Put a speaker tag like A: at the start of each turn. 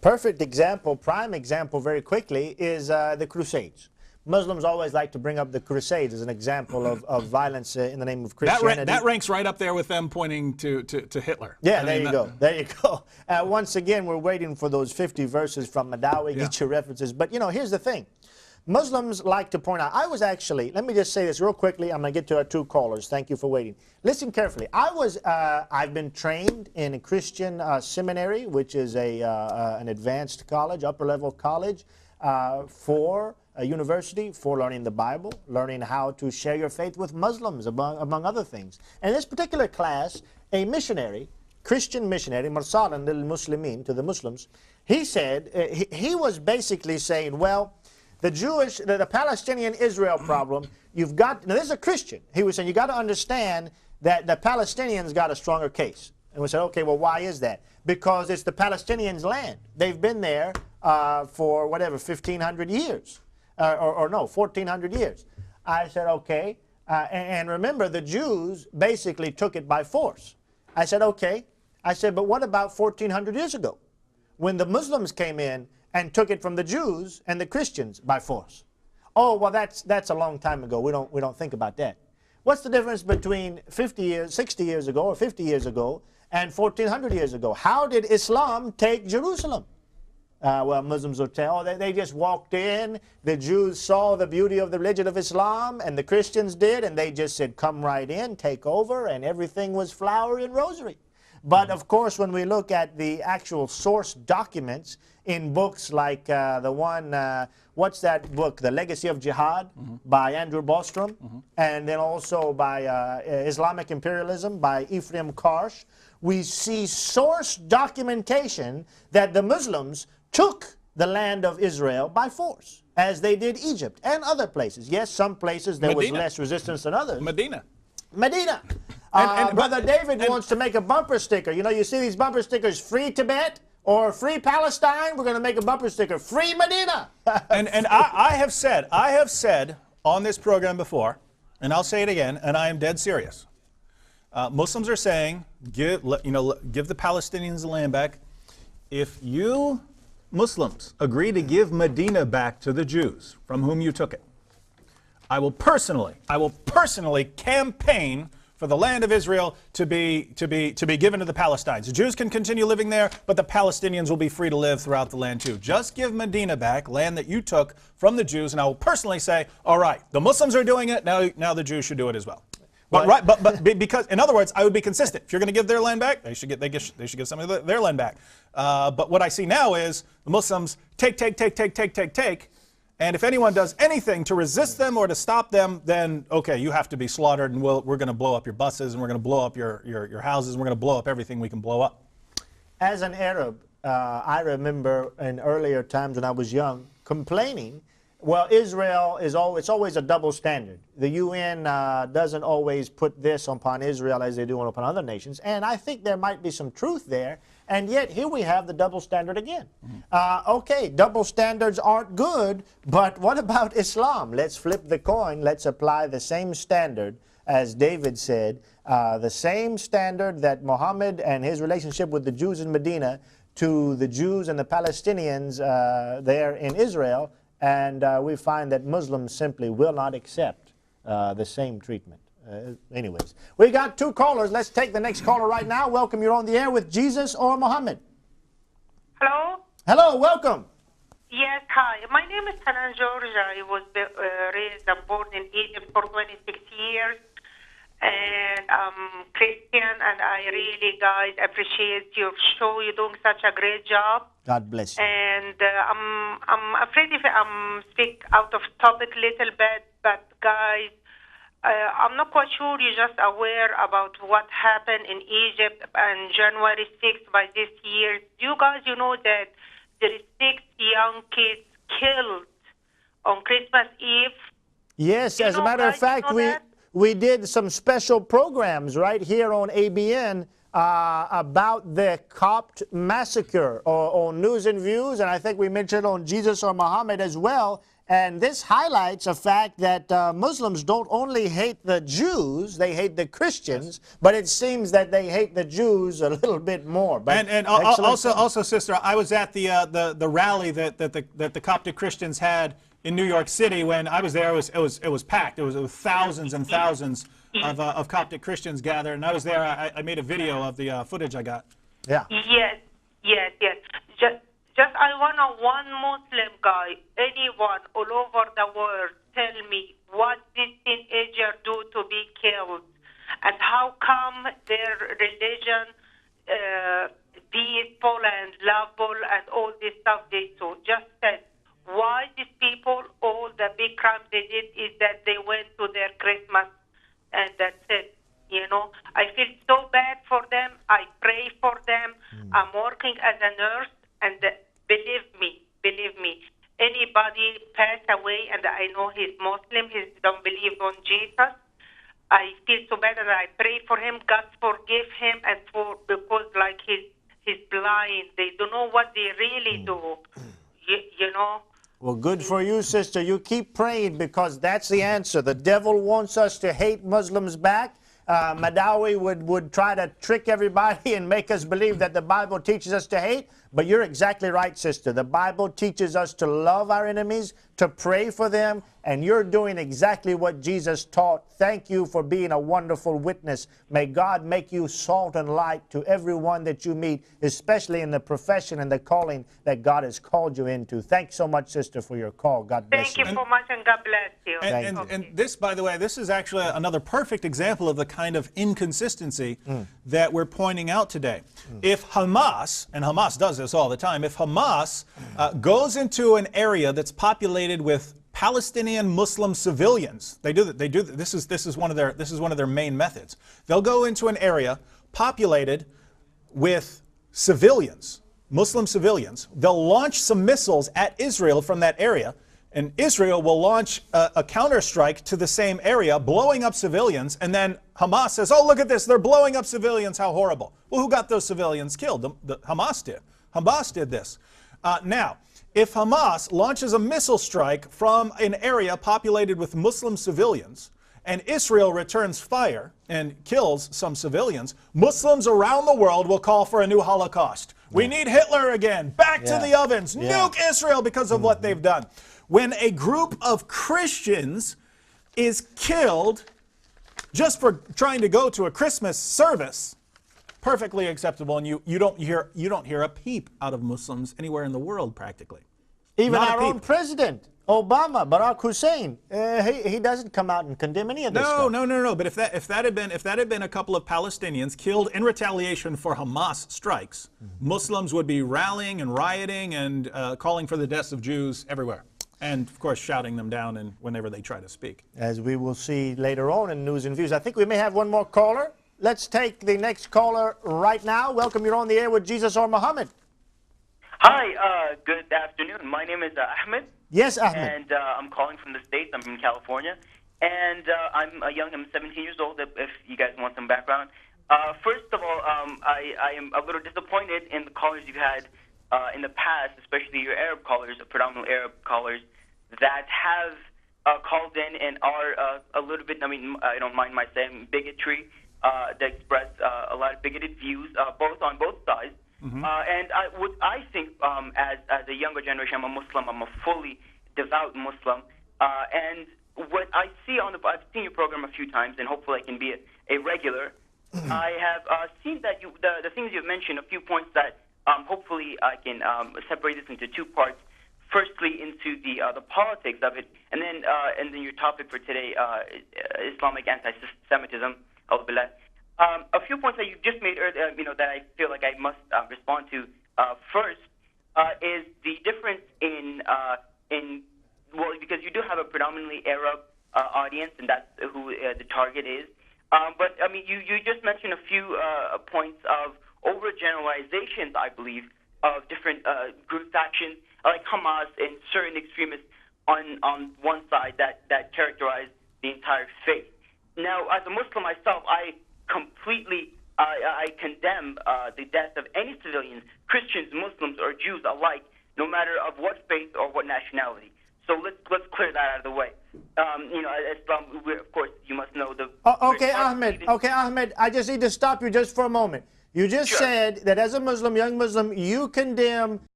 A: Perfect example, prime example very quickly is the Crusades. Muslims always like to bring up the Crusades as an example of violence in the name of Christianity.
B: That ranks right up there with them pointing to Hitler.
A: Yeah, there you go. There you go. Once again, we're waiting for those 50 verses from Madawi, get your references. But, you know, here's the thing. Muslims like to point out, I was actually, let me just say this real quickly. I'm going to get to our two callers. Thank you for waiting. Listen carefully. I've been trained in a Christian seminary, which is an advanced college, upper level college for a university, for learning the Bible, learning how to share your faith with Muslims, among other things. And in this particular class, a missionary, Christian missionary, Mursalan lil Muslimin, to the Muslims, he said, he was basically saying, well, the Palestinian-Israel problem, you've got, now this is a Christian, he was saying, you got to understand that the Palestinians got a stronger case. And we said, okay, well, why is that? Because it's the Palestinians' land. They've been there for, whatever, 1,500 years. Or no, 1,400 years. I said, okay. And remember, the Jews basically took it by force. I said, okay. I said, but what about 1,400 years ago, when the Muslims came in and took it from the Jews and the Christians by force? Oh, well, that's a long time ago. We don't think about that. What's the difference between 50 years, 60 years ago, or 50 years ago, and 1,400 years ago? How did Islam take Jerusalem? Well, Muslims will tell, oh, they just walked in, the Jews saw the beauty of the religion of Islam, and the Christians did, and they just said, come right in, take over, and everything was flowery and rosary. But, of course, when we look at the actual source documents in books like the one, what's that book, The Legacy of Jihad, by Andrew Bostrom, and then also by Islamic Imperialism by Ephraim Karsh, we see source documentation that the Muslims took the land of Israel by force, as they did Egypt and other places. Yes, some places there was less resistance than others. Medina. Brother David wants to make a bumper sticker. You know, you see these bumper stickers, Free Tibet or Free Palestine. We're going to make a bumper sticker, Free Medina.
B: and I have said on this program before, and I'll say it again, and I am dead serious. Muslims are saying, give the Palestinians the land back. If you Muslims agree to give Medina back to the Jews from whom you took it, I will personally campaign for the land of Israel to be given to the Palestinians. The Jews can continue living there, but the Palestinians will be free to live throughout the land too. Just give Medina back, land that you took from the Jews, and I will personally say, all right, the Muslims are doing it, now the Jews should do it as well. But because, in other words, I would be consistent. If you're going to give their land back, they should get some of their land back. But what I see now is the Muslims take, and if anyone does anything to resist them or to stop them, then okay, you have to be slaughtered, and we're going to blow up your buses, and we're going to blow up your houses, and we're going to blow up everything we can blow up.
A: As an Arab, I remember in earlier times when I was young complaining. Well, Israel it's always a double standard. The UN doesn't always put this upon Israel as they do upon other nations, and I think there might be some truth there, and yet here we have the double standard again. Okay, double standards aren't good, but what about Islam? Let's flip the coin. Let's apply the same standard, as David said, the same standard that Muhammad and his relationship with the Jews in Medina to the Jews and the Palestinians there in Israel. And we find that Muslims simply will not accept the same treatment. Anyways, we got two callers. Let's take the next caller right now. Welcome, you're on the air with Jesus or Muhammad.
C: Hello?
A: Hello, welcome.
C: Yes, hi. My name is Hanan George. I was raised and born in Egypt for 26 years. And I'm Christian, and I really, guys, appreciate your show. You're doing such a great job.
A: God bless you.
C: And I'm afraid if I'm speak out of topic a little bit, but guys, I'm not quite sure you're just aware about what happened in Egypt on January 6th by this year. You guys, you know that there is 6 young kids killed on Christmas Eve.
A: Yes, as a matter of fact, we did some special programs right here on ABN about the Copt massacre on News and Views, and I think we mentioned on Jesus or Muhammad as well. And this highlights a fact that Muslims don't only hate the Jews, they hate the Christians, but it seems that they hate the Jews a little bit more. But
B: and also, sister, I was at the rally that the Coptic Christians had in New York City. When I was there, it was packed. It was thousands and thousands of Coptic Christians gathered, and I was there. I made a video of the footage I got.
A: Yeah.
C: Yes. Just I want one Muslim guy, anyone all over the world, tell me what this teenager do to be killed, and how come their religion peaceful and lovable and all this stuff they do. Just said, why these people, all the big crimes they did is that they went to their Christmas, and that's it. You know, I feel so bad for them. I pray for them. I'm working as a nurse, and believe me, anybody pass away, and I know he's Muslim, he don't believe on Jesus, I feel so bad, and I pray for him. God forgive him, and because like he's blind, they don't know what they really do. You know.
A: Well, good for you, sister. You keep praying, because that's the answer. The devil wants us to hate Muslims back. Madawi would try to trick everybody and make us believe that the Bible teaches us to hate. But you're exactly right, sister. The Bible teaches us to love our enemies, to pray for them, and you're doing exactly what Jesus taught. Thank you for being a wonderful witness. May God make you salt and light to everyone that you meet, especially in the profession and the calling that God has called you into. Thanks so much, sister, for your call. God bless you.
C: Thank you so much, and God bless you.
B: And this, by the way, this is actually another perfect example of the kind of inconsistency that we're pointing out today. If Hamas, and Hamas does this all the time, if Hamas goes into an area that's populated with Palestinian Muslim civilians, this is one of their main methods. They'll go into an area populated with civilians, Muslim civilians. They'll launch some missiles at Israel from that area, and Israel will launch a counterstrike to the same area, blowing up civilians, and then Hamas says, oh, look at this, they're blowing up civilians, how horrible. Well, who got those civilians killed? Hamas did. Hamas did this. Now, if Hamas launches a missile strike from an area populated with Muslim civilians, and Israel returns fire and kills some civilians, Muslims around the world will call for a new Holocaust. We need Hitler again. Back to the ovens. Nuke Israel because of what they've done. When a group of Christians is killed just for trying to go to a Christmas service, perfectly acceptable, and you don't hear a peep out of Muslims anywhere in the world practically.
A: Even our own president, Obama, Barack Hussein, he doesn't come out and condemn any of this stuff.
B: No. But if that had been a couple of Palestinians killed in retaliation for Hamas strikes, Muslims would be rallying and rioting and calling for the deaths of Jews everywhere, and of course shouting them down and whenever they try to speak. As
A: we will see later on in News and Views. I think we may have one more caller. Let's take the next caller right now. Welcome, you're on the air with Jesus or Muhammad.
D: Hi, good afternoon. My name is Ahmed.
A: Yes, Ahmed.
D: And I'm calling from the States. I'm from California. And I'm 17 years old, if you guys want some background. First of all, I am a little disappointed in the callers you've had in the past, especially your Arab callers, predominantly Arab callers, that have called in and are a little bit, I don't mind my saying, bigotry, that express a lot of bigoted views, on both sides. And I think, as a younger generation, I'm a Muslim. I'm a fully devout Muslim. And what I see I've seen your program a few times, and hopefully I can be a regular. I have seen that the things you've mentioned, a few points that hopefully I can separate this into two parts. Firstly, into the politics of it, and then your topic for today, Islamic anti-Semitism. A few points that you just made earlier, that I feel like I must respond to. First is the difference because you do have a predominantly Arab audience, and that's who the target is. But you just mentioned a few points of overgeneralizations, I believe, of different group factions like Hamas and certain extremists on one side that characterize the entire faith. Now, as a Muslim myself, I completely I condemn the death of any civilians, Christians, Muslims, or Jews alike, no matter of what faith or what nationality. So let's clear that out of the way. Islam, of course, you must know the.
A: Okay, Ahmed. Okay, Ahmed. I just need to stop you just for a moment. You just
D: Sure.
A: said that as a Muslim, young Muslim, you condemn